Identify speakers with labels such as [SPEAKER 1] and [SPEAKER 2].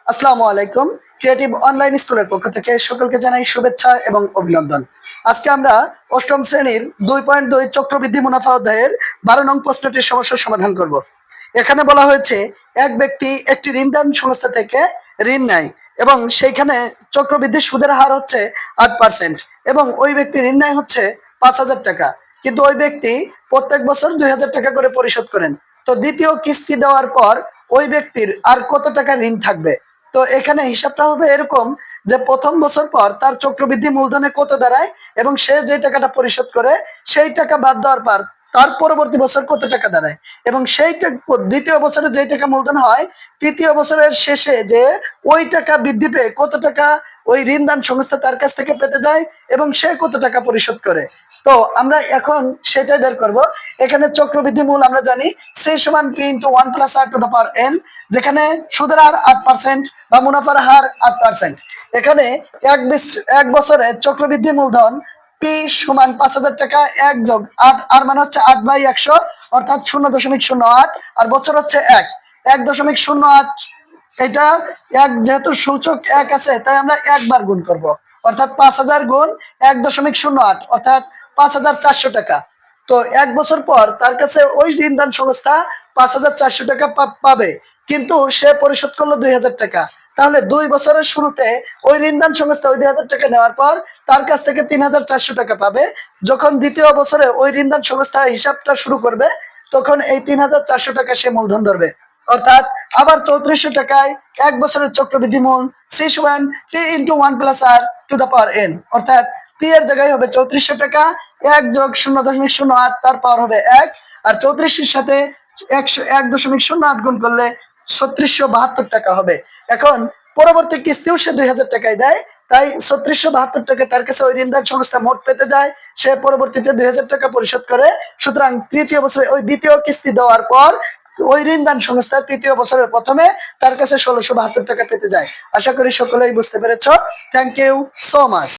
[SPEAKER 1] আসসালামু আলাইকুম। Creative online স্কুলের পক্ষ থেকে সকলকে জানাই শুভেচ্ছা এবং অভিনন্দন। আজকে আমরা অষ্টম শ্রেণীর 2.2 চক্রবৃদ্ধি মুনাফা অধ্যায়ের 12 নং প্রশ্নটির সমস্যার সমাধান করব। এখানে বলা হয়েছে এক ব্যক্তি একটি ঋণদান সংস্থা থেকে ঋণ নেয় এবং সেইখানে চক্রবৃদ্ধি সুদের হার হচ্ছে 8% এবং ওই ব্যক্তি ঋণ নেয় হচ্ছে 5,000 টাকা, কিন্তু ওই ব্যক্তি প্রত্যেক বছর 2,000 টাকা করে পরিশোধ করেন। তো দ্বিতীয় কিস্তি দেওয়ার পর ওই ব্যক্তির আর কত টাকা ঋণ থাকবে? তো এখানে হিসাবটা হবে এরকম যে প্রথম বছর পর তার চক্রবৃদ্ধি মূলধনে কত দাঁড়ায় এবং সে যে টাকাটা পরিশোধ করে সেই টাকা বাদ দেওয়ার পর তার পরবর্তী বছর কত টাকা দাঁড়ায় এবং সেইটা দ্বিতীয় বছরে যে টাকা মূলধন হয় তৃতীয় বছরের শেষে যে ওই টাকা বৃদ্ধি পেয়ে কত টাকা ওই ঋণদান সংস্থা তার কাছ থেকে পেতে যায় এবং সে কত টাকা পরিশোধ করে। তো আমরা এখন সেটাই বের করব। এখানে চক্রবৃদ্ধি মূল আমরা জানি সি সমান পি ইন্টু 1+r⁴n, যেখানে সুদের হার 8% বা মুনাফার হার 8%। এখানে এক বছরে চক্রবৃদ্ধি মূলধন পি সমান 5,000 টাকা, 1 যোগ 8, আর মানে হচ্ছে 8/100 অর্থাৎ 0.08, আর বছর হচ্ছে 1.08। এটা এক, যেহেতু সূচক 1 আছে তাই আমরা একবার গুণ করব, অর্থাৎ 5,000 গুণ 1.08 অর্থাৎ 5,400 টাকা। তো এক বছর পর তার কাছে ওই ঋণদান সংস্থা 5,400 টাকা পাবে, কিন্তু সে পরিশোধ করলো 2,000 টাকা। তাহলে 2 বছরের শুরুতে ওই ঋণদান সংস্থা ওই 2,000 টাকা নেওয়ার পর তার কাছ থেকে 3,400 টাকা পাবে। যখন দ্বিতীয় বছরে ওই ঋণদান সংস্থা হিসাবটা শুরু করবে তখন এই 3,400 টাকা সে মূলধন ধরবে, অর্থাৎ আবার 3,400 টাকায় এক বছরের চক্রবৃদ্ধি মূল C1 P ইন্টু 1+r⁴n, অর্থাৎ পি এর জায়গায় হবে 3,400 টাকা, 1 যোগ 0.08 তার পাওয়ার হবে 1, আর 34-এর সাথে 1.08 গুণ করলে 3672 টাকা হবে। এখন পরবর্তী কিস্তিও সে 2,000 টাকায় দেয়, তাই 3672 টাকা তার কাছে ওই ঋণদান সংস্থা মোট পেতে যায়। সে পরবর্তীতে 2,000 টাকা পরিশোধ করে। সুতরাং তৃতীয় বছরে ওই দ্বিতীয় কিস্তি দেওয়ার পর ওই ঋণদান সংস্থা তৃতীয় বছরের প্রথমে তার কাছে 1,672 টাকা পেতে যায়। আশা করি সকলেই বুঝতে পেরেছ। Thank you so much.